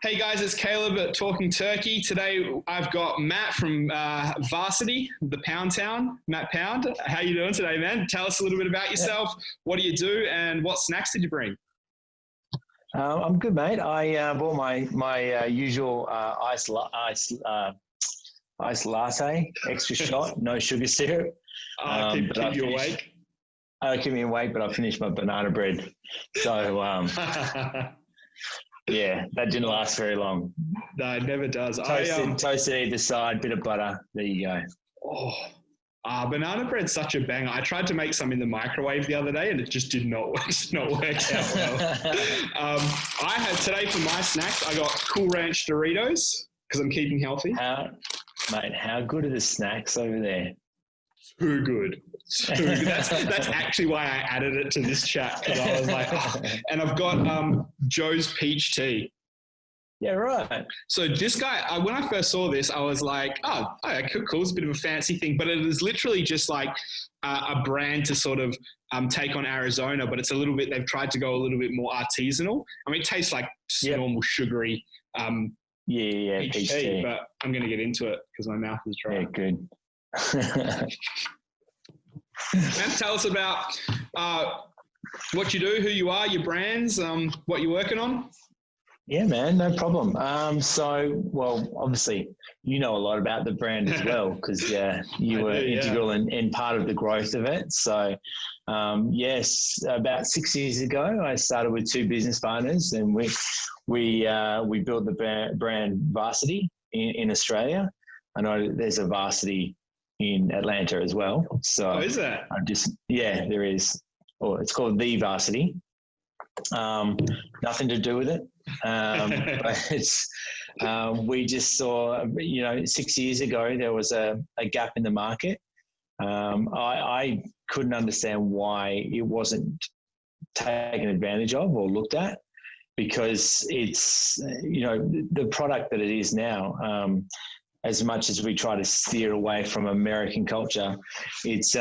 Hey guys, it's Caleb at Talking Turkey. Today I've got Matt from Varsity, the Pound Town, Matt Pound. How you doing today, man? Tell us a little bit about yourself. What do you do, and what snacks did you bring? I'm good, mate. I bought my usual ice latte, extra shot, no sugar syrup. Keep you awake. Keep me awake, but I finished my banana bread. So yeah, that didn't last very long. No, it never does. Toasted either side, bit of butter. There you go. Banana bread's such a banger. I tried to make some in the microwave the other day, and it just did not work out well. I had today for my snacks, I got Cool Ranch Doritos because I'm keeping healthy. How good are the snacks over there? Too good. That's actually why I added it to this chat, because I was like, and I've got Joe's Peach Tea. Yeah, right. So this guy, when I first saw this, I was like, cool. It's a bit of a fancy thing, but it is literally just like a brand to sort of take on Arizona, but it's a little bit, they've tried to go a little bit more artisanal. I mean, it tastes like normal sugary peach tea, but I'm going to get into it because my mouth is dry. Yeah, good. And tell us about what you do, who you are, your brands, what you're working on. Yeah, man, no problem. Obviously, you know a lot about the brand as well because you were integral in part of the growth of it. So, yes, about 6 years ago, I started with two business partners, and we built the brand Varsity in Australia. I know there's a Varsity in Atlanta as well. So, is there? There is. Or it's called the Varsity. Nothing to do with it. But it's, we just saw, 6 years ago, there was a gap in the market. I couldn't understand why it wasn't taken advantage of or looked at, because it's, the product that it is now, as much as we try to steer away from American culture, it's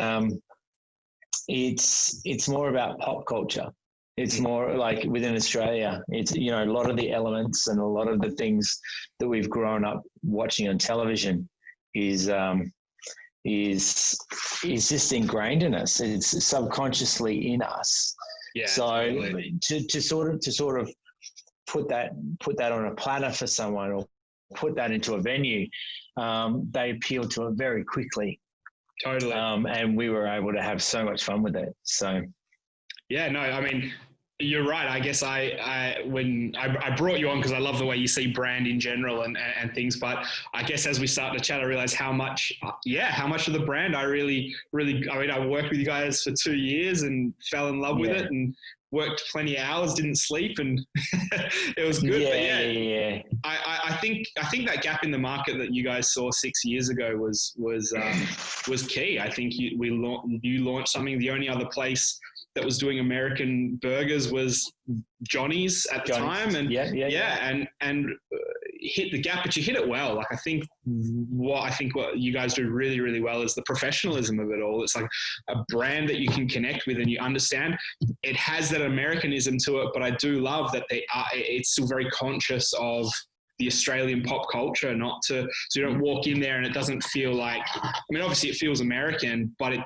more about pop culture. It's more like within Australia, it's, a lot of the elements and a lot of the things that we've grown up watching on television is just ingrained in us. It's subconsciously in us. Yeah. So totally. to sort of put that on a platter for someone or put that into a venue, they appeal to it very quickly. Totally. And we were able to have so much fun with it. So. Yeah, no, I mean, you're right. I guess when I brought you on because I love the way you see brand in general and things, but I guess as we start to chat, I realized how much of the brand I really, I worked with you guys for 2 years and fell in love with it and worked plenty of hours, didn't sleep, and it was good. I think that gap in the market that you guys saw 6 years ago was key. I think you launched something. The only other place that was doing American burgers was Johnny's at the time, and and hit the gap, but you hit it well. Like I think what you guys do really, really well is the professionalism of it all. It's like a brand that you can connect with and you understand. It has that Americanism to it, but I do love that it's still very conscious of the Australian pop culture, so you don't walk in there and it doesn't feel like, obviously it feels American, but it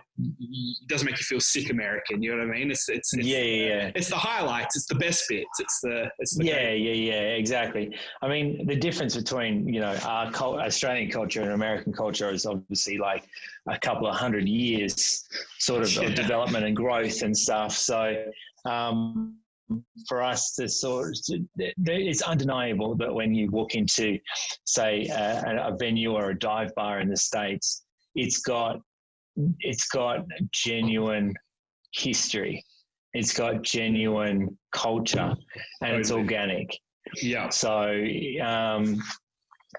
doesn't make you feel sick American. You know what I mean? It's the highlights. It's the best bits. Exactly. I mean, the difference between, our Australian culture and American culture is obviously like a couple of 100 years sort of development and growth and stuff. So, for us it's undeniable that when you walk into, say, a venue or a dive bar in the States, it's got genuine history, it's got genuine culture, and it's organic. Yeah. So,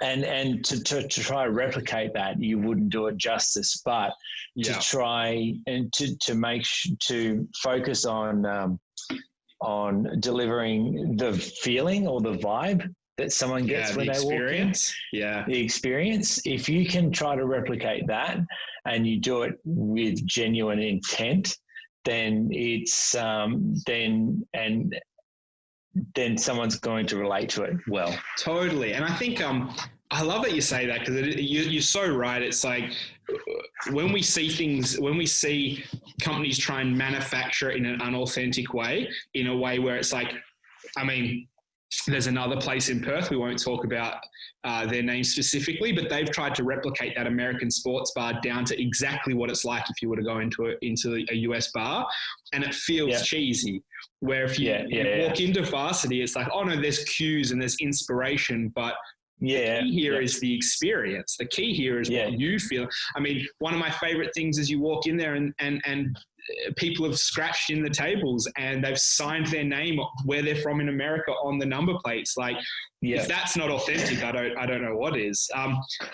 and to try to replicate that, you wouldn't do it justice, but to try and to focus on delivering the feeling or the vibe that someone gets when they walk in. The experience. If you can try to replicate that and you do it with genuine intent, then it's then someone's going to relate to it well. Totally. And I think I love that you say that, because you're so right. It's like when we see companies try and manufacture it in an unauthentic way, in a way where it's like, I mean, there's another place in Perth, we won't talk about their name specifically, but they've tried to replicate that American sports bar down to exactly what it's like if you were to go into a US bar, and it feels cheesy. Where if you walk into Varsity, it's like, oh no, there's cues and there's inspiration, but the key here is the experience. The key here is what you feel. I mean, one of my favorite things is you walk in there and people have scratched in the tables and they've signed their name where they're from in America on the number plates. Like, if that's not authentic, I don't know what is.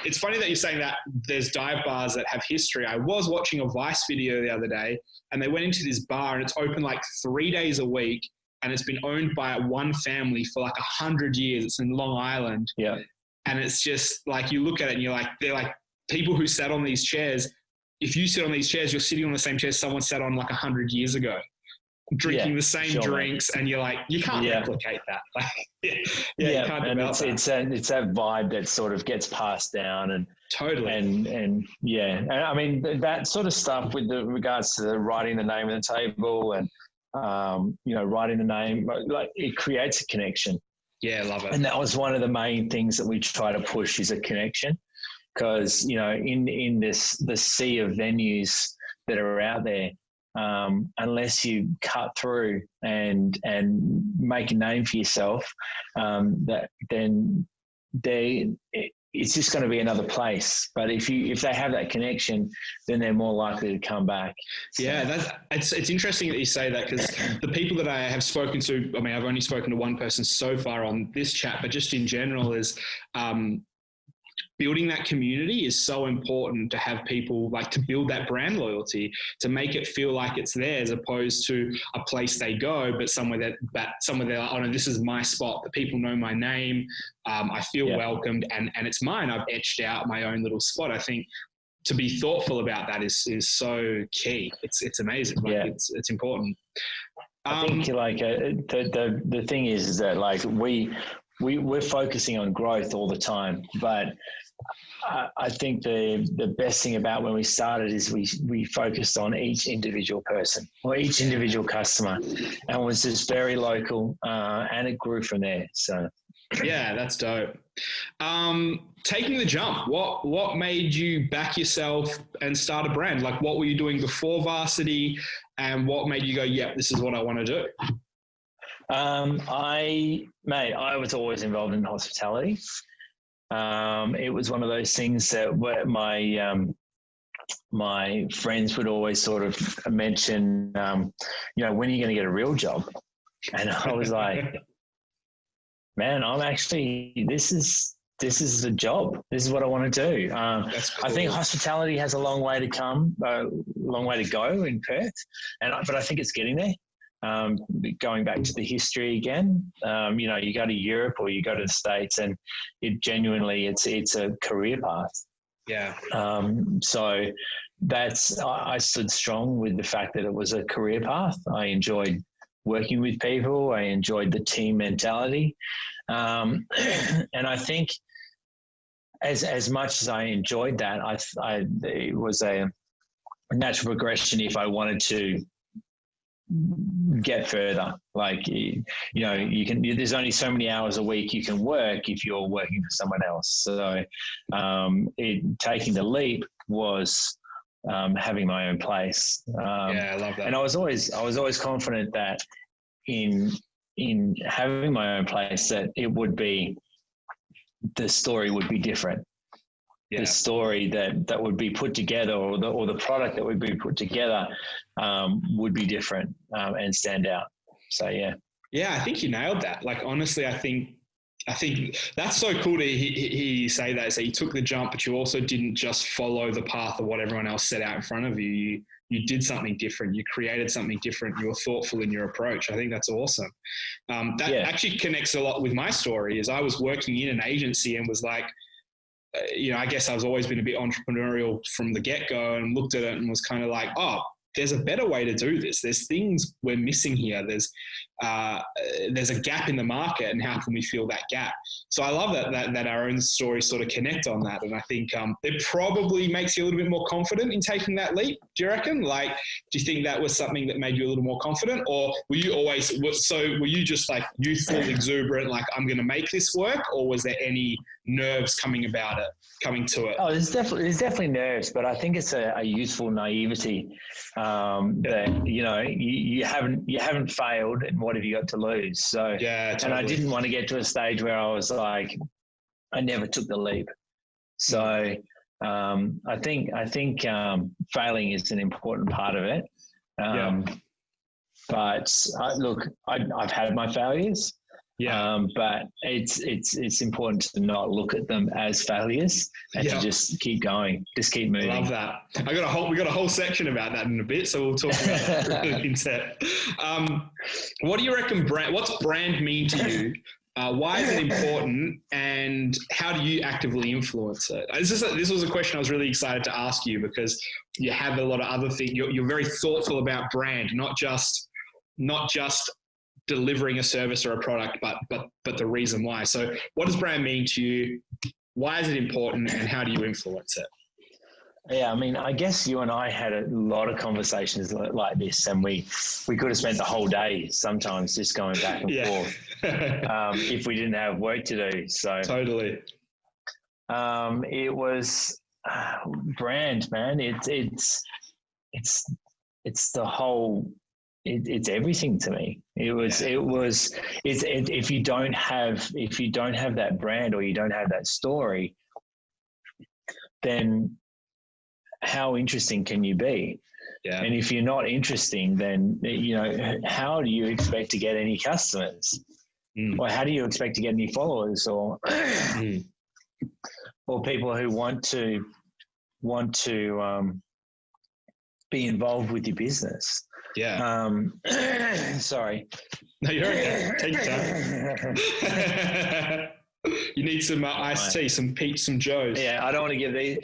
It's funny that you're saying that there's dive bars that have history. I was watching a Vice video the other day, and they went into this bar and it's open like 3 days a week, and it's been owned by one family for like 100 years. It's in Long Island. Yeah. And it's just like, you look at it and you're like, they're like people who sat on these chairs. If you sit on these chairs, you're sitting on the same chairs someone sat on like 100 years ago, drinking the same drinks, and you're like, you can't replicate that. Like, you can't and develop it's that vibe that sort of gets passed down, and totally, and I mean that sort of stuff with the regards to the writing the name of the table and writing the name, like it creates a connection. Yeah, I love it. And that was one of the main things that we try to push, is a connection. Because, in the sea of venues that are out there, unless you cut through and make a name for yourself, it's just going to be another place. But if they have that connection, then they're more likely to come back. So. Yeah, it's interesting that you say that, because the people that I have spoken to, I mean, I've only spoken to one person so far on this chat, but just in general is building that community is so important, to have people like to build that brand loyalty, to make it feel like it's there, as opposed to a place they go, but somewhere they're like, oh no, this is my spot. The people know my name. I feel welcomed, and it's mine. I've etched out my own little spot. I think to be thoughtful about that is so key. It's amazing. Like, it's important. I think like the thing is that like we're focusing on growth all the time, but I think the best thing about when we started is we focused on each individual person or each individual customer, and was just very local, and it grew from there. So yeah, that's dope. Taking the jump, what made you back yourself and start a brand? Like, what were you doing before Varsity, and what made you go, yep, this is what I want to do? I was always involved in hospitality. It was one of those things that my friends would always sort of mention, when are you going to get a real job? And I was like, man, this is a job. This is what I want to do. Cool. I think hospitality has a long way to go in Perth, but I think it's getting there. Going back to the history again, you go to Europe or you go to the States, and it's a career path. Yeah. So I stood strong with the fact that it was a career path. I enjoyed working with people. I enjoyed the team mentality. And I think as much as I enjoyed that, it was a natural progression if I wanted to get further. Like, there's only so many hours a week you can work if you're working for someone else. So taking the leap was having my own place. I love that. And I was always confident that in having my own place, that the story would be different. Yeah. The story that would be put together, or the product that would be put together, would be different and stand out. So yeah, I think you nailed that. Like, honestly, I think that's so cool to hear you say that. So you took the jump, but you also didn't just follow the path of what everyone else set out in front of you. You did something different. You created something different. You were thoughtful in your approach. I think that's awesome. Actually connects a lot with my story. Is I was working in an agency and was like, I guess I've always been a bit entrepreneurial from the get-go, and looked at it and was kind of like, oh, there's a better way to do this. There's things we're missing here. there's a gap in the market, and how can we fill that gap? So I love that our own stories sort of connect on that. And I think it probably makes you a little bit more confident in taking that leap. Do you reckon? Like, do you think that was something that made you a little more confident, or were you just like youthful, exuberant, like I'm going to make this work, or was there any nerves coming to it? Oh, there's definitely nerves, but I think it's a youthful naivety that you haven't failed, and what have you got to lose? So yeah, totally. And I didn't want to get to a stage where I was like, I never took the leap. So I think failing is an important part of it. But I've had my failures. But it's important to not look at them as failures and to just keep going, just keep moving. Love that. We got a whole section about that in a bit, so we'll talk about that in set. What do you reckon what's brand mean to you? Why is it important, and how do you actively influence it? This was a question I was really excited to ask you, because you have a lot of other things. You're very thoughtful about brand, not just delivering a service or a product, but the reason why. So what does brand mean to you? Why is it important, and how do you influence it? Yeah, I mean, I guess you and I had a lot of conversations like this, and we could have spent the whole day sometimes just going back and forth if we didn't have work to do. So totally. It was brand, man. It's the whole. It's everything to me. If you don't have that brand, or you don't have that story, then how interesting can you be? Yeah. And if you're not interesting, then how do you expect to get any customers? Or how do you expect to get any followers, or or people who want to be involved with your business? Yeah. Sorry. No, you're okay. Take your time. You need some iced tea, some Peach, some Joes. Yeah, I don't want to give these.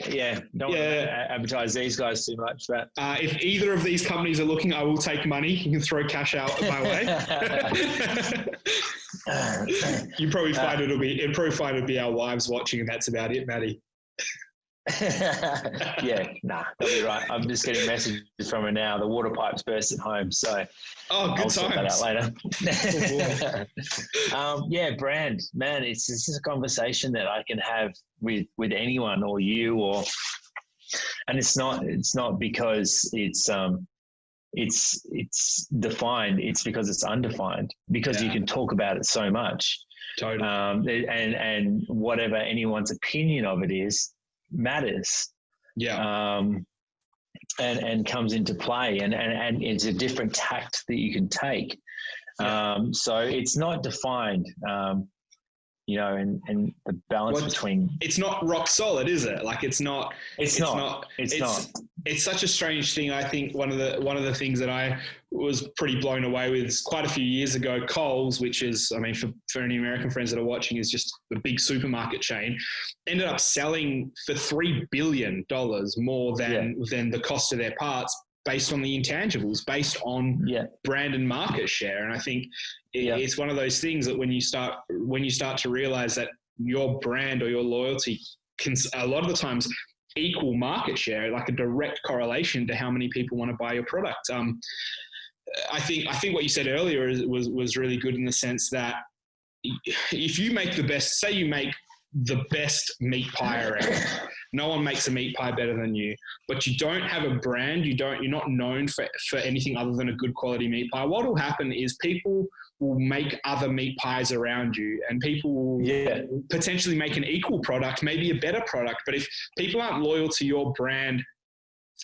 Don't want to advertise these guys too much. But if either of these companies are looking, I will take money. You can throw cash out my way. You probably find it'll be our wives watching, and that's about it, Maddie. That'll be right. I'm just getting messages from her now. The water pipes burst at home, so I'll sort that out later. Brand, man, it's just a conversation that I can have with anyone, or you, and it's not because it's defined. It's because it's undefined, because you can talk about it so much. Totally. And whatever anyone's opinion of it is, matters. And comes into play, and it's a different tact that you can take. So it's not defined, and the balance between. It's not rock solid, is it? Like it's not. It's not. It's such a strange thing. I think one of the things that I was pretty blown away with is quite a few years ago, Coles, which is, I mean, for any American friends that are watching, is just a big supermarket chain, ended up selling for $3 billion more than the cost of their parts, based on the intangibles, based on brand and market share. And I think it's one of those things that when you start to realize that your brand or your loyalty can a lot of the times equal market share, like a direct correlation to how many people want to buy your product. I think what you said earlier was really good, in the sense that if you make you make the best meat pie around, no one makes a meat pie better than you, but you don't have a brand, you're not known for anything other than a good quality meat pie, what will happen is people will make other meat pies around you, and people will potentially make an equal product, maybe a better product. But if people aren't loyal to your brand,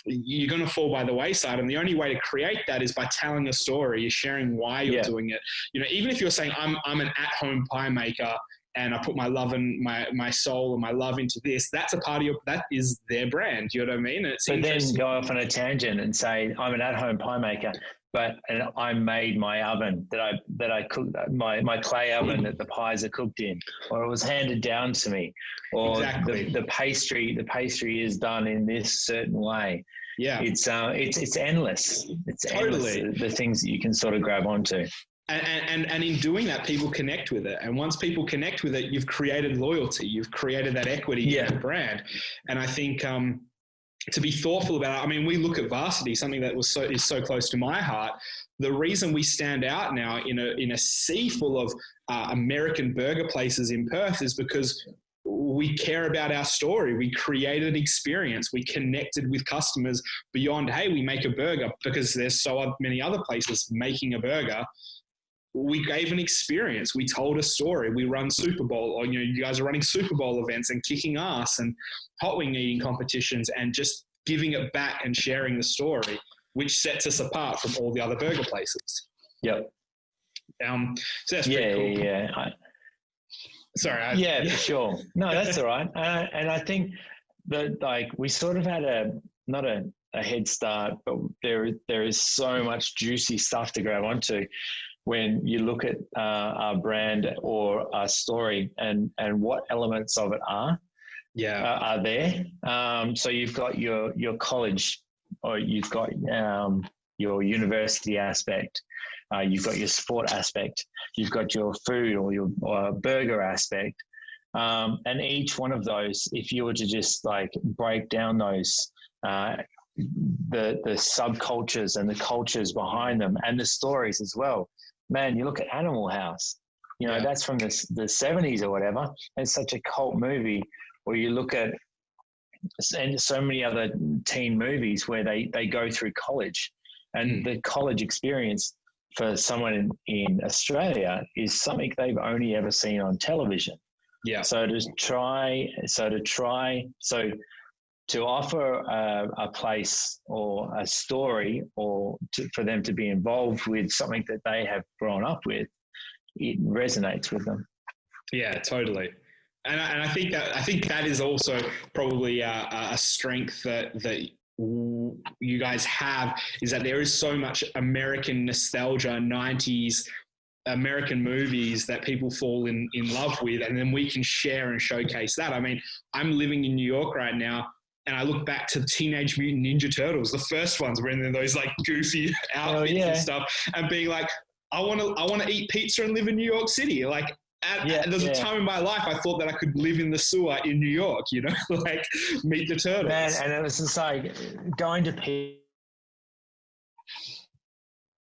you're going to fall by the wayside. And the only way to create that is by telling a story, is sharing why you're doing it. Even if you're saying I'm an at-home pie maker and I put my love and my soul and my love into this, that's a part of that is their brand. You know what I mean? And it's then go off on a tangent and say, I'm an at-home pie maker, and I made my oven that I cooked, my clay oven that the pies are cooked in, or it was handed down to me, or the pastry is done in this certain way. Yeah, it's endless. It's totally endless, the things that you can sort of grab onto. And in doing that, people connect with it. And once people connect with it, you've created loyalty. You've created that equity in the brand. And I think to be thoughtful about it, I mean, we look at Varsity, something that is so close to my heart. The reason we stand out now in a sea full of American burger places in Perth is because we care about our story. We created experience. We connected with customers beyond, hey, we make a burger, because there's so many other places making a burger. We gave an experience. We told a story. We run Super Bowl, or you guys are running Super Bowl events and kicking ass and hot wing eating competitions, and just giving it back and sharing the story, which sets us apart from all the other burger places. Yep. So that's pretty cool. Yeah. Sorry. For sure. No, that's all right. And I think that we sort of had not a head start, but there is so much juicy stuff to grab onto when you look at our brand or our story and what elements of it are there. So you've got your college, or you've got your university aspect. You've got your sport aspect, you've got your food or your burger aspect. And each one of those, if you were to just break down those, the subcultures and the cultures behind them and the stories as well, man, you look at Animal House, that's from the 70s or whatever. It's such a cult movie. Or you look at and so many other teen movies where they go through college, and the college experience for someone in Australia is something they've only ever seen on television. Yeah. So to offer a place or a story, or for them to be involved with something that they have grown up with, it resonates with them. Yeah, totally. And I think that is also probably a strength that you guys have, is that there is so much American nostalgia, 90s American movies that people fall in love with, and then we can share and showcase that. I mean, I'm living in New York right now, and I look back to Teenage Mutant Ninja Turtles, the first ones, were in those goofy outfits and stuff, and being like, I want to eat pizza and live in New York City. There's a time in my life I thought that I could live in the sewer in New York, meet the turtles. Man, and it was just going to pizza.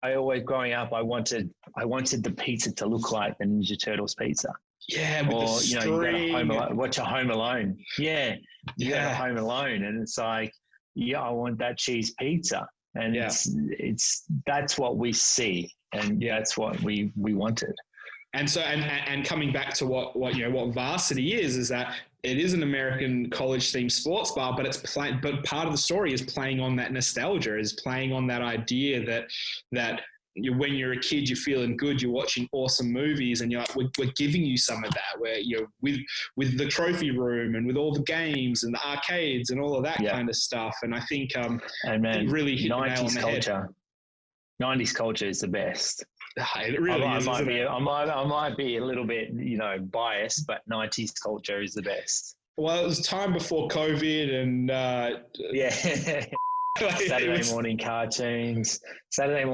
I always, growing up, I wanted the pizza to look like the Ninja Turtles pizza. Yeah, with the string. You go to watch a Home Alone. Yeah, you go to Home Alone, and it's I want that cheese pizza, and it's that's what we see, and that's what we wanted. And so, and coming back to what Varsity is that it is an American college themed sports bar, but but part of the story is playing on that nostalgia, is playing on that idea that when you're a kid, you're feeling good, you're watching awesome movies, and you're like, we're giving you some of that, where with the trophy room and with all the games and the arcades and all of that kind of stuff. And I think it really hit the nail on the head. 90s culture is the best. It really is. I might be a little bit, biased, but 90s culture is the best. Well, it was time before COVID, and Saturday morning cartoons. It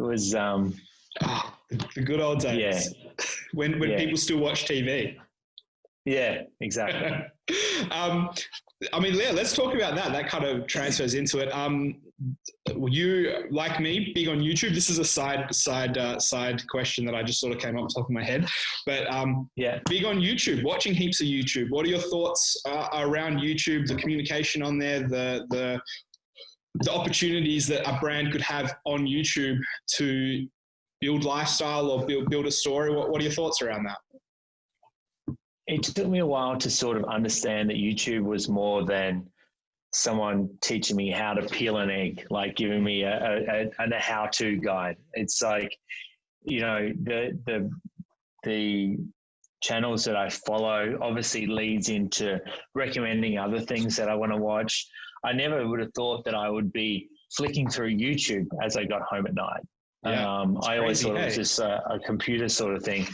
was the good old days. Yeah. when people still watch TV. Yeah, exactly. Let's talk about that. That kind of transfers into it. You, like me, big on YouTube? This is a side question that I just sort of came up top of my head. But big on YouTube, watching heaps of YouTube. What are your thoughts around YouTube, the communication on there, the opportunities that a brand could have on YouTube to build lifestyle or build a story? What are your thoughts around that? It took me a while to sort of understand that YouTube was more than someone teaching me how to peel an egg, giving me a how-to guide. It's the channels that I follow obviously leads into recommending other things that I want to watch. I never would have thought that I would be flicking through YouTube as I got home at night. I always thought it was just a computer sort of thing.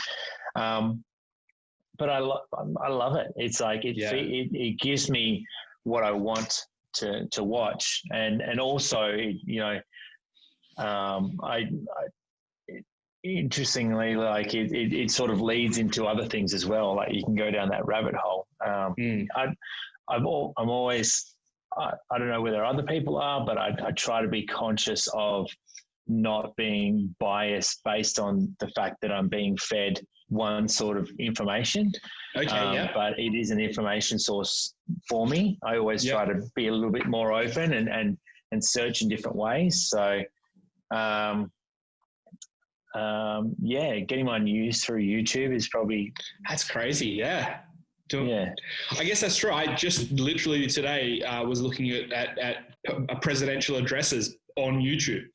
But I love it. It's it gives me what I want to watch, and also I interestingly, like it sort of leads into other things as well. Like you can go down that rabbit hole. I'm always, I don't know whether other people are, but I try to be conscious of not being biased based on the fact that I'm being fed one sort of information. Okay, But it is an information source for me. I always try to be a little bit more open and search in different ways. So, getting my news through YouTube is probably... That's crazy. Yeah. Yeah. I guess that's true. I just literally today was looking at presidential addresses on YouTube.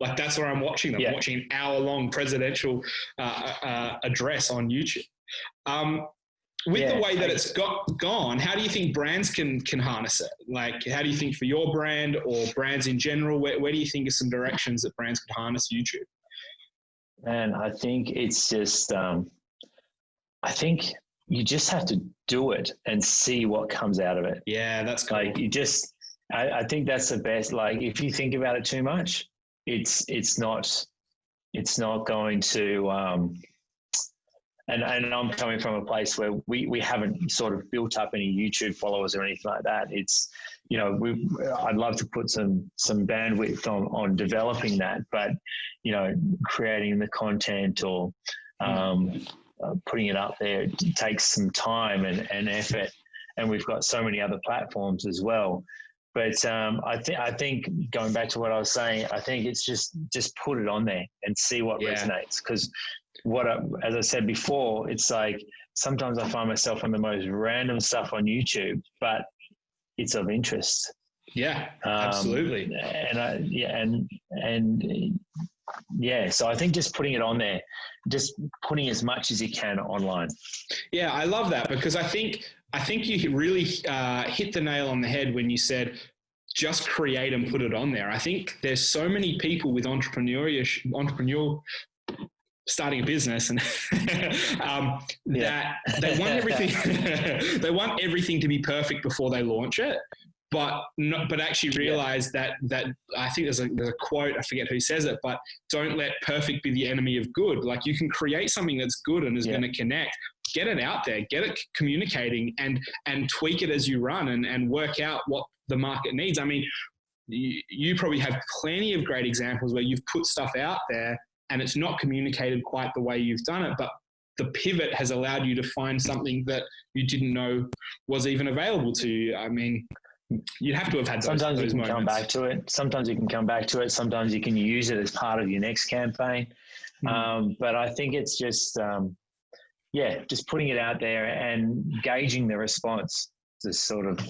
Like that's where I'm watching them. I'm watching an hour-long presidential address on YouTube. With the way that it's gone, how do you think brands can harness it? Like, how do you think for your brand or brands in general, where do you think are some directions that brands could harness YouTube? And I think it's just, I think you just have to do it and see what comes out of it. Yeah, that's cool. Like I think that's the best. Like if you think about it too much, it's not going to, and I'm coming from a place where we haven't sort of built up any YouTube followers or anything like that. It's, I'd love to put some bandwidth on developing that, but, creating the content or putting it up there takes some time and effort. And we've got so many other platforms as well. But I think going back to what I was saying, I think it's just put it on there and see what resonates. Because as I said before, it's like sometimes I find myself on the most random stuff on YouTube, but it's of interest. Yeah, absolutely. So I think just putting it on there, just putting as much as you can online. Yeah, I love that because I think you really hit the nail on the head when you said just create and put it on there. I think there's so many people with entrepreneur starting a business and that they want everything they want everything to be perfect before they launch it, but actually realize that I think there's a quote, I forget who says it, but don't let perfect be the enemy of good. Like you can create something that's good and is going to connect. Get it out there, get it communicating and tweak it as you run and work out what the market needs. I mean, you probably have plenty of great examples where you've put stuff out there and it's not communicated quite the way you've done it, but the pivot has allowed you to find something that you didn't know was even available to you. I mean, you'd have to have had sometimes those you can moments. come back to it. Sometimes you can come back to it. Sometimes you can use it as part of your next campaign. But I think it's just, just putting it out there and gauging the response to sort of,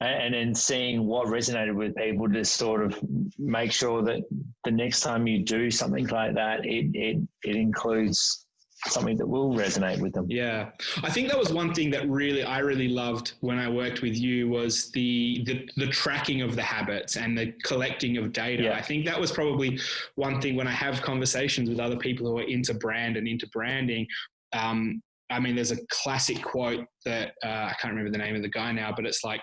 and then seeing what resonated with people to sort of make sure that the next time you do something like that, it includes something that will resonate with them. Yeah. I think that was one thing that I really loved when I worked with you was the tracking of the habits and the collecting of data. Yeah. I think that was probably one thing when I have conversations with other people who are into brand and into branding. I mean, there's a classic quote that I can't remember the name of the guy now, but it's like,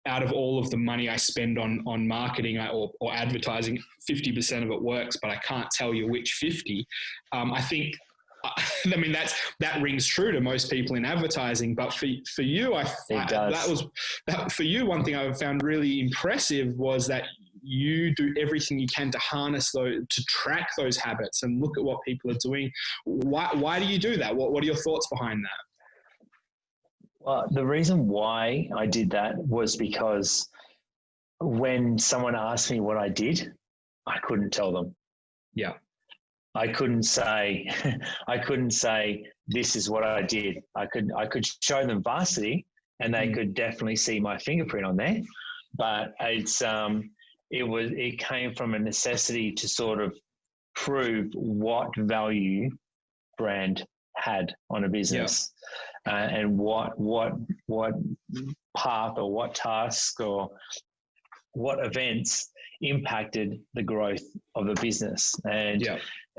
out of all of the money I spend on marketing or advertising, 50% of it works, but I can't tell you which 50. I think, I mean, that rings true to most people in advertising, but for you, for you, one thing I found really impressive was that you do everything you can to harness those, to track those habits and look at what people are doing. Why do you do that? What are your thoughts behind that? Well, the reason why I did that was because when someone asked me what I did, I couldn't tell them. Yeah. I couldn't say this is what I did. I could show them Varsity and they could definitely see my fingerprint on there, but it came from a necessity to sort of prove what value brand had on a business. Yeah. And what path or what task or what events impacted the growth of a business. And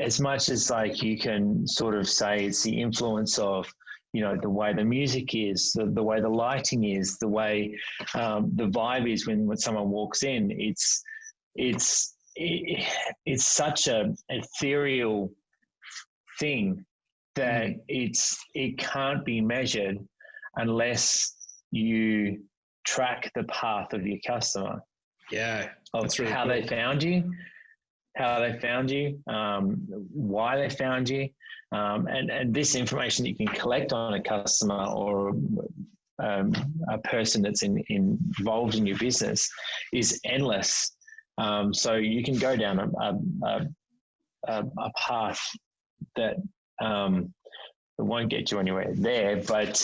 as much as like you can sort of say it's the influence of, the way the music is, the way the lighting is, the way the vibe is when someone walks in, it's it's such a ethereal thing that it can't be measured unless you track the path of your customer. Yeah, of that's really how cool. they found you, why they found you, and this information you can collect on a customer or a person that's involved in your business is endless. So you can go down a path that won't get you anywhere there, but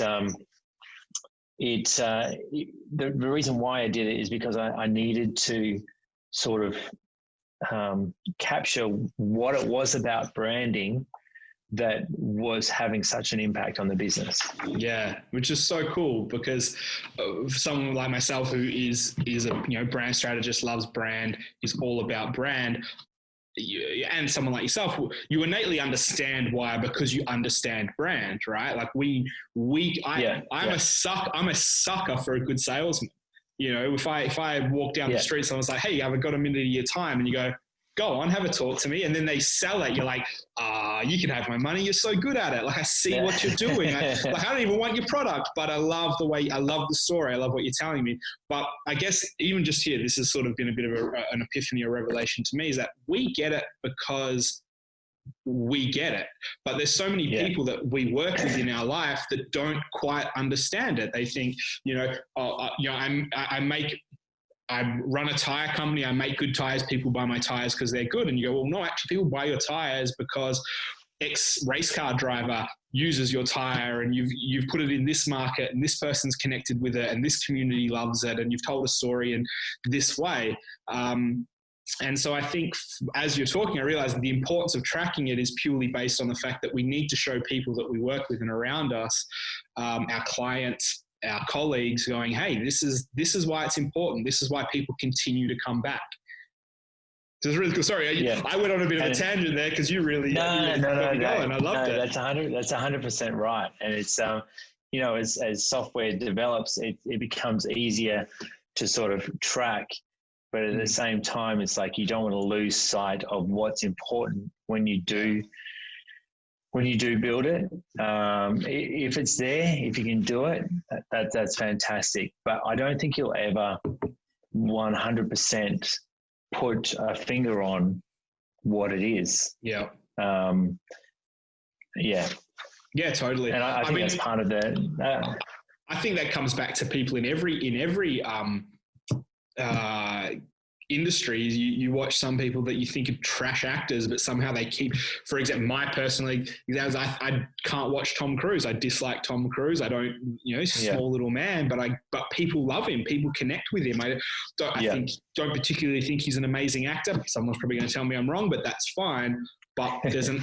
the reason why I did it is because I needed to sort of capture what it was about branding that was having such an impact on the business. Yeah, which is so cool, because for someone like myself who is a brand strategist, loves brand, is all about brand, and someone like yourself, you innately understand why, because you understand brand, right? Like I'm a sucker for a good salesman. If I walk down the street, someone's like, "Hey, have I got a minute of your time?" And you go on, have a talk to me. And then they sell it. You're like, you can have my money. You're so good at it. Like, I see what you're doing. I don't even want your product, but I love the story. I love what you're telling me. But I guess even just here, this has sort of been a bit of an epiphany or revelation to me, is that we get it because we get it. But there's so many people that we work with in our life that don't quite understand it. They think, I run a tire company. I make good tires. People buy my tires because they're good. And you go, well, no, actually people buy your tires because X race car driver uses your tire, and you've put it in this market, and this person's connected with it, and this community loves it, and you've told a story in this way. And so I think as you're talking, I realized that the importance of tracking it is purely based on the fact that we need to show people that we work with and around us, our clients, our colleagues, going, hey, this is why it's important. This is why people continue to come back. So it's really cool. Sorry, I went on a bit of a tangent there because you really got me going. I loved it. That's 100% right. And it's as software develops, it becomes easier to sort of track. But at the same time, it's like you don't want to lose sight of what's important when you do build it. If it's there, if you can do it, that's fantastic. But I don't think you'll ever 100% put a finger on what it is. Yeah. Yeah, totally. And I think that's part of the. I think that comes back to people in every industries. You watch some people that you think are trash actors, but somehow they keep, for example, my personally examples, I can't watch Tom Cruise. I dislike Tom Cruise. I don't, small little man, but people love him. People connect with him. I don't particularly think he's an amazing actor. Someone's probably going to tell me I'm wrong, but that's fine. But there's a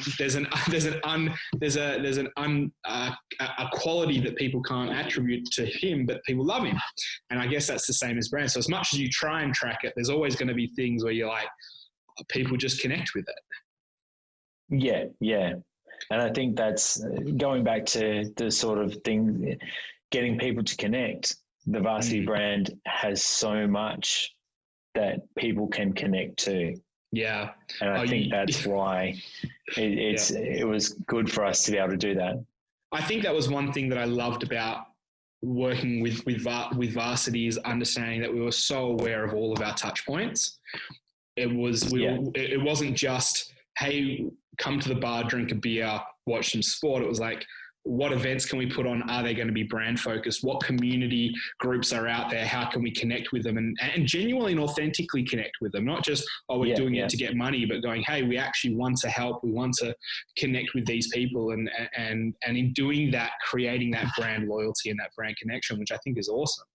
quality that people can't attribute to him, but people love him. And I guess that's the same as brand. So as much as you try and track it, there's always going to be things where you're like, people just connect with it. Yeah. And I think that's going back to the sort of thing, getting people to connect. The Varsity brand has so much that people can connect to. Yeah. And I think that's why it was good for us to be able to do that. I think that was one thing that I loved about working with Varsity, is understanding that we were so aware of all of our touch points. It wasn't just, hey, come to the bar, drink a beer, watch some sport. It was like, what events can we put on? Are they going to be brand focused? What community groups are out there? How can we connect with them and genuinely and authentically connect with them? Not just, we're doing it to get money, but going, hey, we actually want to help. We want to connect with these people. And in doing that, creating that brand loyalty and that brand connection, which I think is awesome.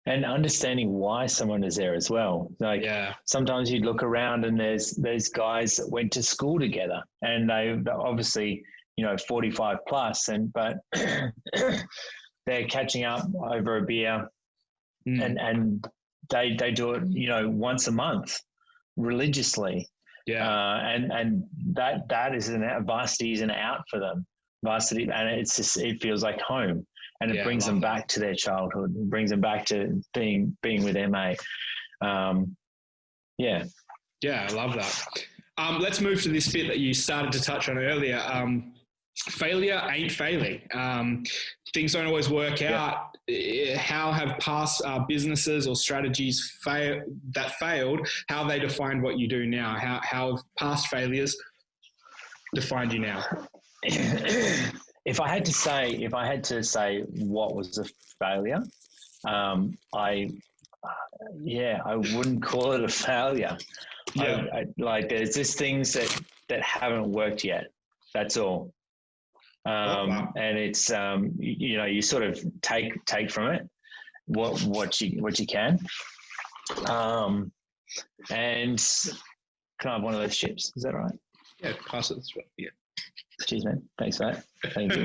And understanding why someone is there as well. Like sometimes you look around and there's guys that went to school together, and they're obviously, 45 plus, but they're catching up over a beer, and they do it, once a month religiously. And that is Varsity is an out for them. Varsity, and it feels like home, and it brings them back to their childhood. It brings them back to being with their mate. Yeah, I love that. Let's move to this bit that you started to touch on earlier. Failure ain't failing. Things don't always work out. How have past businesses or strategies that failed, how they defined what you do now? How have past failures defined you now? If I had to say what was a failure, I wouldn't call it a failure. Yeah. There's just things that haven't worked yet. That's all. And it's you sort of take from it what you can. And can I have one of those chips? Is that right? Yeah, pass it this way. Yeah. Cheers, man. Thanks for that. Thank you.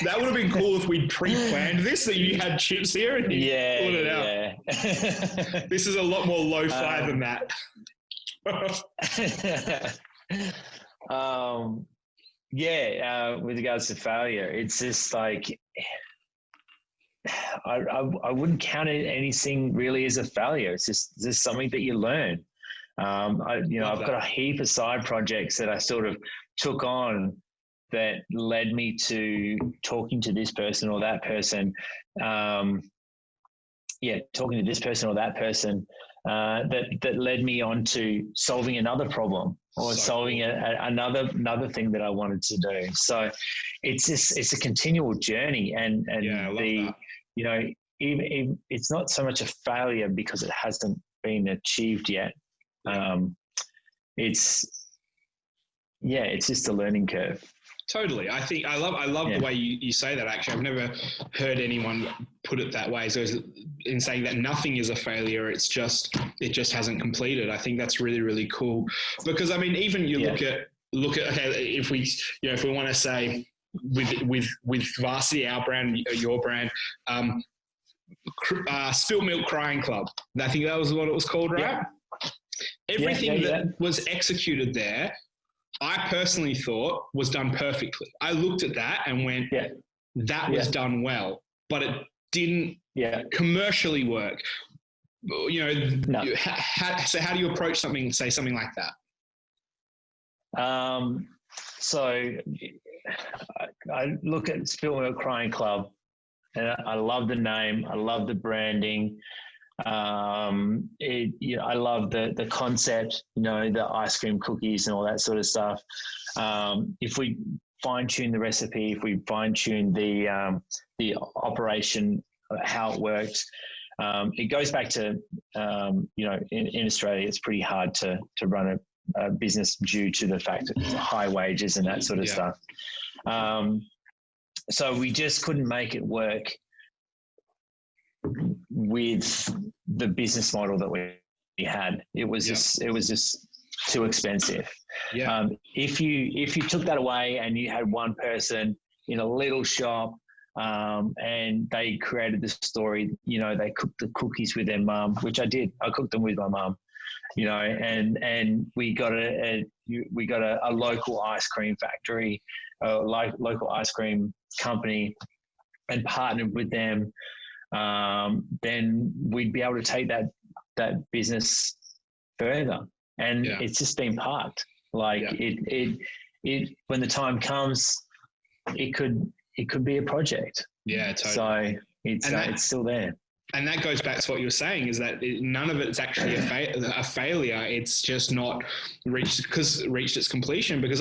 That would have been cool if we'd pre-planned this, that you had chips here and you pulled it out. This is a lot more lo-fi than that. With regards to failure, it's just like I wouldn't count anything really as a failure. It's just something that you learn. I've got a heap of side projects that I sort of took on that led me to talking to this person or that person. Talking to this person or that person that led me on to solving another problem or solving another thing that I wanted to do. So it's a continual journey, and it's not so much a failure because it hasn't been achieved yet. It's just a learning curve. Totally. I think I love the way you say that. Actually, I've never heard anyone put it that way. So in saying that nothing is a failure, it just hasn't completed. I think that's really, really cool, because I mean, even you look at if we want to say with Varsity, our brand, your brand, Spilt Milk Crying Club. I think that was what it was called, right? Yeah. Everything that was executed there, I personally thought was done perfectly. I looked at that and went, that was done well, but it didn't commercially work. No. So how do you approach something like that? So I look at Spilt Milk Crying Club, and I love the name. I love the branding. I love the concept, the ice cream cookies and all that sort of stuff. If we fine tune the recipe, if we fine tune the operation, how it works, it goes back to, in Australia, it's pretty hard to run a business due to the fact that high wages and that sort of stuff. So we just couldn't make it work with the business model that we had. It was just too expensive. If you took that away and you had one person in a little shop, and they created the story, they cooked the cookies with their mum, which I did. I cooked them with my mum, and we got a local ice cream factory, local ice cream company, and partnered with them. Then we'd be able to take that business further. And it's just been parked. It when the time comes, it could be a project. Yeah, totally. So it's still there. And that goes back to what you were saying, is that none of it's actually a failure. It's just not reached its completion. Because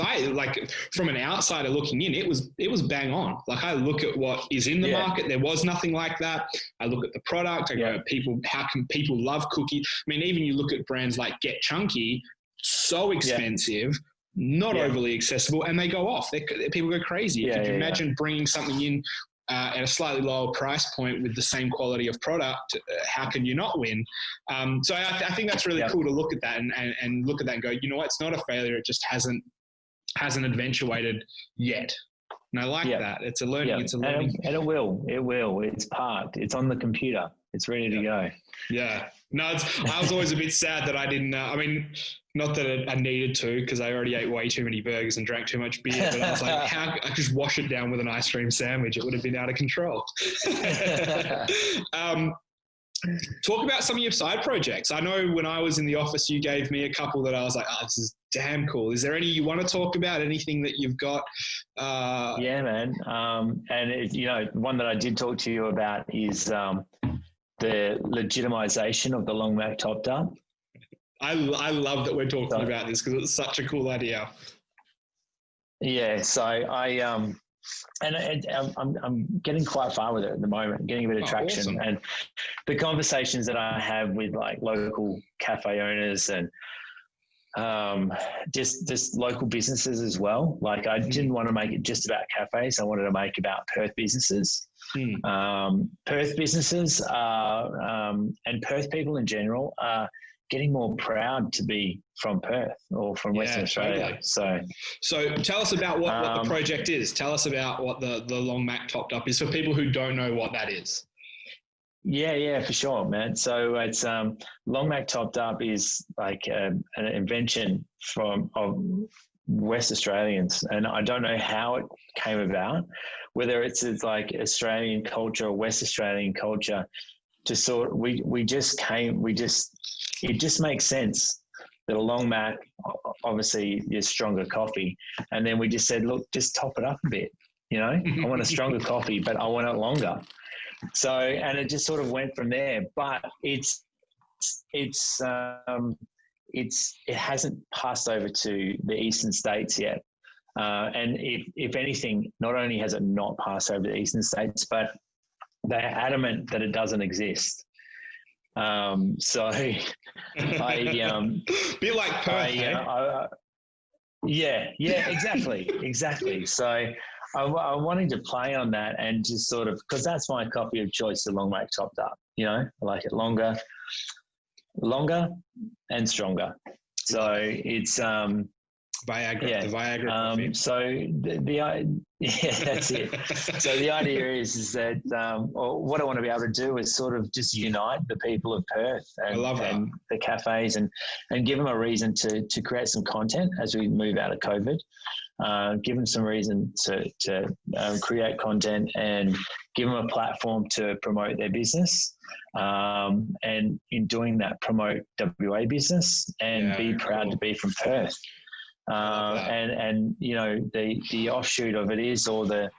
from an outsider looking in, it was bang on. I look at what is in the market. There was nothing like that. I look at the product. I go, how can people love cookies? I mean, even you look at brands like Get Chunky, so expensive, not overly accessible, and they go off. People go crazy. Could you imagine bringing something in at a slightly lower price point with the same quality of product? How can you not win? So I think that's really cool to look at that and look at that and go, you know what, it's not a failure. It just hasn't eventuated yet. And I like that. It's a learning. It's a learning. And it will. It's parked. It's on the computer. It's ready to go. Yeah. No, I was always a bit sad that I didn't, not that I needed to, because I already ate way too many burgers and drank too much beer, but I was like, how I could just wash it down with an ice cream sandwich? It would have been out of control. Talk about some of your side projects. I know when I was in the office, you gave me a couple that I was like, oh, this is damn cool. Is there any you want to talk about? Anything that you've got? Yeah, man. One that I did talk to you about is the legitimization of the long Mac topped up. I love that we're talking about this because it's such a cool idea. Yeah, so I'm getting quite far with it at the moment, getting a bit of traction. Awesome. And the conversations that I have with like local cafe owners and just local businesses as well. Like I didn't want to make it just about cafes. I wanted to make about Perth businesses. Perth businesses and Perth people in general are getting more proud to be from Perth or from Western Australia. Totally. So tell us about what the project is. Tell us about what the long Mac topped up is for people who don't know what that is. Yeah, for sure, man. So it's long Mac topped up is like an invention of West Australians, and I don't know how it came about, whether it's like Australian culture or West Australian culture. It just makes sense that a long Mac obviously is stronger coffee, and then we just said, look, just top it up a bit. I want a stronger coffee, but I want it longer. So, and it just sort of went from there. But it hasn't passed over to the eastern states yet. And if anything, not only has it not passed over the eastern states, but they're adamant that it doesn't exist. So I be like Perth. Yeah, exactly. So I wanted to play on that and just sort of, because that's my coffee of choice, the long Mac topped up. I like it longer and stronger. So it's Viagra, the Viagra coffee. So that's it. So the idea is that what I want to be able to do is sort of just unite the people of Perth and the cafes and give them a reason to create some content as we move out of COVID. Give them some reason to create content and give them a platform to promote their business. And in doing that, promote WA business and be proud to be from Perth. And the offshoot of it is, or the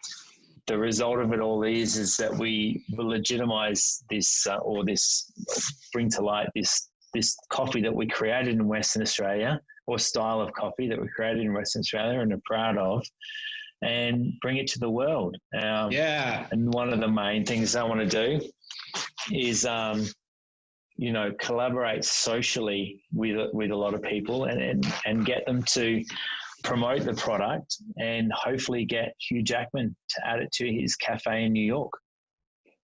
result of it all is that we will legitimize this bring to light this coffee that we created in Western Australia, or style of coffee that we created in Western Australia and are proud of, and bring it to the world. And one of the main things I want to do is collaborate socially with a lot of people and get them to promote the product and hopefully get Hugh Jackman to add it to his cafe in New York.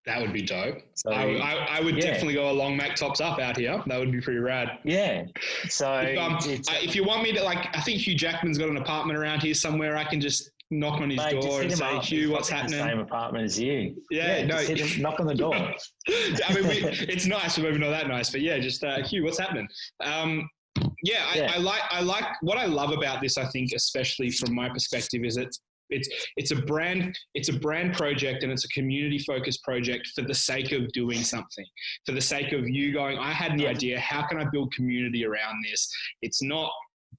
That would be dope. So, I would definitely go a long Mac tops up out here. That would be pretty rad. Yeah. So if you want me to, I think Hugh Jackman's got an apartment around here somewhere. I can just knock on his door and say, Hugh, what's happening? The same apartment as you. Knock on the door. I mean, it's nice, but maybe not that nice. But just Hugh, what's happening? I like what I love about this. I think, especially from my perspective, is it's a brand project, and it's a community focused project for the sake of doing something, for the sake of you going, I had an idea. How can I build community around this? It's not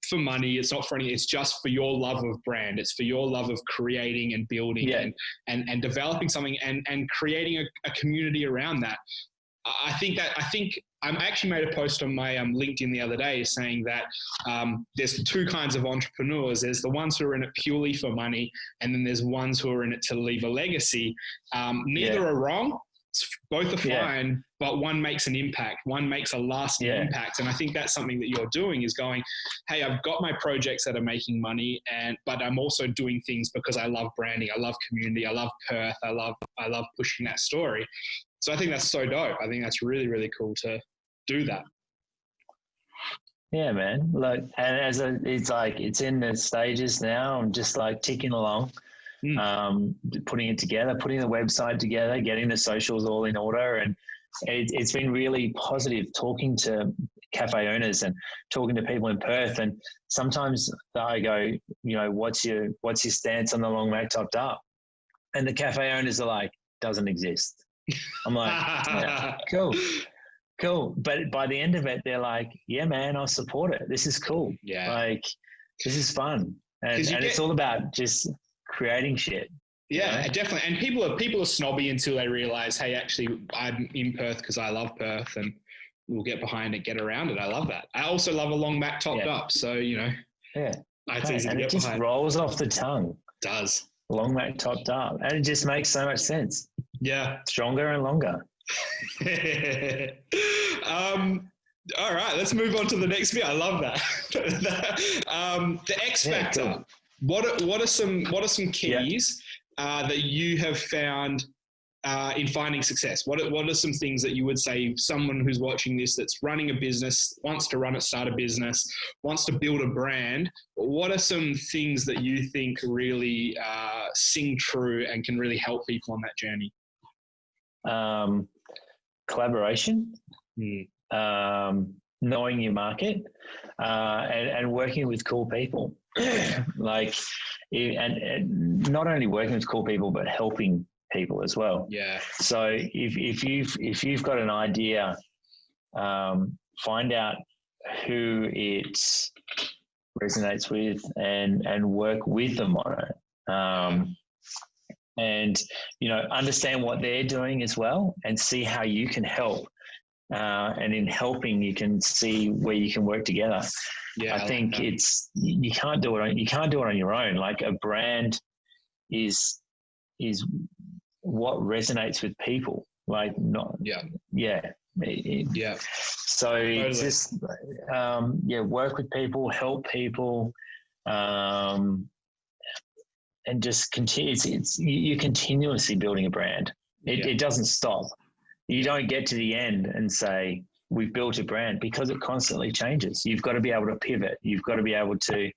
for money. It's not for anything. It's just for your love of brand. It's for your love of creating and building and developing something and creating a community around that. I think I actually made a post on my LinkedIn the other day saying that there's two kinds of entrepreneurs. There's the ones who are in it purely for money, and then there's ones who are in it to leave a legacy. Neither are wrong. Both are fine, but one makes an impact. One makes a lasting impact. And I think that's something that you're doing, is going, hey, I've got my projects that are making money, but I'm also doing things because I love branding. I love community. I love Perth. I love pushing that story. So I think that's so dope. I think that's really, really cool to do that. Yeah, man. Look, and it's in the stages now. I'm just ticking along. Putting it together, putting the website together, getting the socials all in order. And it's been really positive talking to cafe owners and talking to people in Perth. And sometimes I go, what's your stance on the long Mac topped up? And the cafe owners are like, doesn't exist. I'm like, yeah, cool. But by the end of it, they're like, yeah, man, I'll support it. This is cool. Yeah. Like, this is fun. And it's all about just creating shit. Yeah, definitely. And people are snobby until they realize, hey, actually, I'm in Perth because I love Perth, and we'll get behind it, get around it. I love that. I also love a long Mac topped up. So, you know, it's easy to get behind. And it just rolls off the tongue. It does. Long Mac topped up. And it just makes so much sense. Yeah. Stronger and longer. All right, let's move on to the next bit. I love that. The X factor. Cool. What are some keys that you have found in finding success? What are some things that you would say someone who's watching this that's running a business, wants to start a business, wants to build a brand? What are some things that you think really sing true and can really help people on that journey? Collaboration, knowing your market, and working with cool people. Like, and not only working with cool people, but helping people as well. Yeah. So if you've got an idea, find out who it resonates with and work with them on it. And, you know, understand what they're doing as well and see how you can help. And in helping, you can see where you can work together. Yeah, I think you can't do it on your own. Like, a brand is what resonates with people. Like, not yeah. So totally. It's just work with people, help people, and just continue. You're continuously building a brand. It doesn't stop. You don't get to the end and say, we've built a brand, because it constantly changes. You've got to be able to pivot. You've got to be able to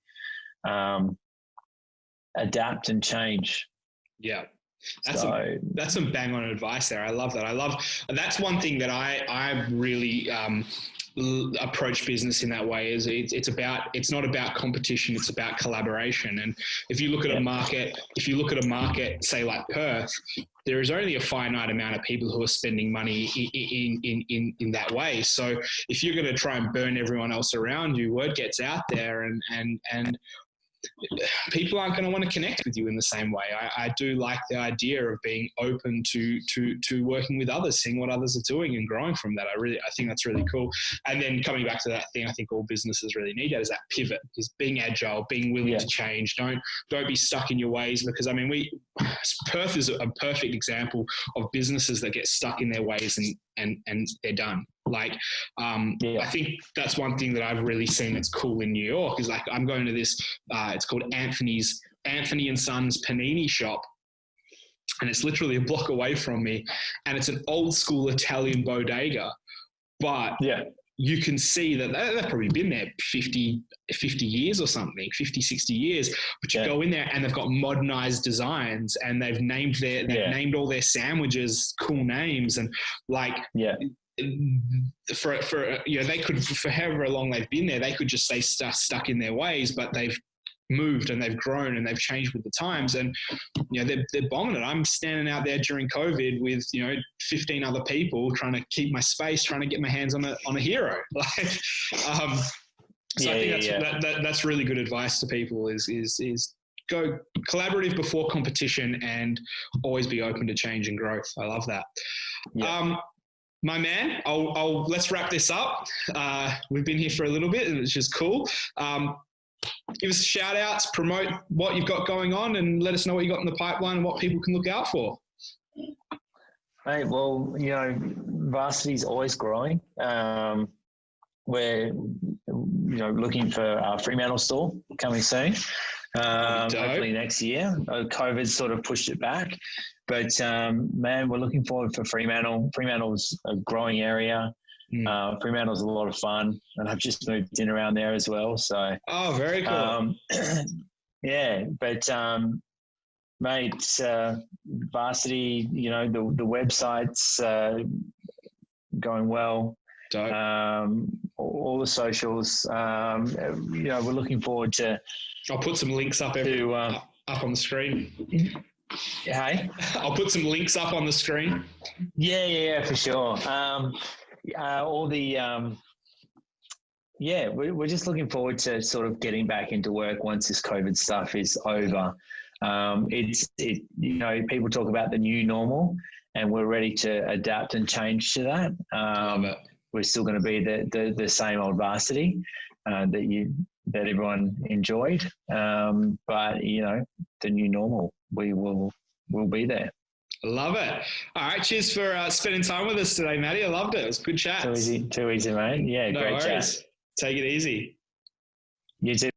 adapt and change. Yeah. That's some bang on advice there. I love that. That's one thing that I really approach business in that way. Is it's not about competition, it's about collaboration. And if you look at a market, say like Perth, there is only a finite amount of people who are spending money in that way. So if you're going to try and burn everyone else around you, word gets out there, and people aren't going to want to connect with you in the same way. I do like the idea of being open to working with others, seeing what others are doing and growing from that. I think that's really cool. And then coming back to that thing, I think all businesses really need is that pivot, is being agile, being willing to change. Don't be stuck in your ways, because I mean, Perth is a perfect example of businesses that get stuck in their ways and they're done. Like, I think that's one thing that I've really seen that's cool in New York is, like, I'm going to this, it's called Anthony and Sons Panini shop. And it's literally a block away from me. And it's an old school Italian bodega. But you can see that they've probably been there 50 years or something, 50, 60 years. But you go in there and they've got modernized designs, and they've named named all their sandwiches cool names, and like, for they could, for however long they've been there, they could just stay stuck in their ways, but they've moved and they've grown and they've changed with the times, and they're bombing it. I'm standing out there during COVID with 15 other people trying to keep my space, trying to get my hands on a hero. Like, so I think that's really good advice to people. Is go collaborative before competition, and always be open to change and growth. I love that. My man, let's wrap this up. We've been here for a little bit, and it's just cool. Give us shout outs, promote what you've got going on, and let us know what you got in the pipeline and what people can look out for. Hey, well, Varsity's always growing. We're, looking for our Fremantle store coming soon. Hopefully next year. COVID sort of pushed it back. But, man, we're looking forward for Fremantle. Fremantle's a growing area. Fremantle's a lot of fun, and I've just moved in around there as well. So, very cool. But mate, Varsity, the website's going well. All the socials. We're looking forward to. I'll put some links up up on the screen. Hey? I'll put some links up on the screen. Yeah, for sure. All the we're just looking forward to sort of getting back into work once this COVID stuff is over. People talk about the new normal, and we're ready to adapt and change to that. We're still going to be the same old Varsity that everyone enjoyed, but the new normal, we'll be there. Love it. All right, cheers for spending time with us today, Matty. I loved it. It was good chat. Too easy, mate. Yeah, no great worries. chat. Take it easy. You too.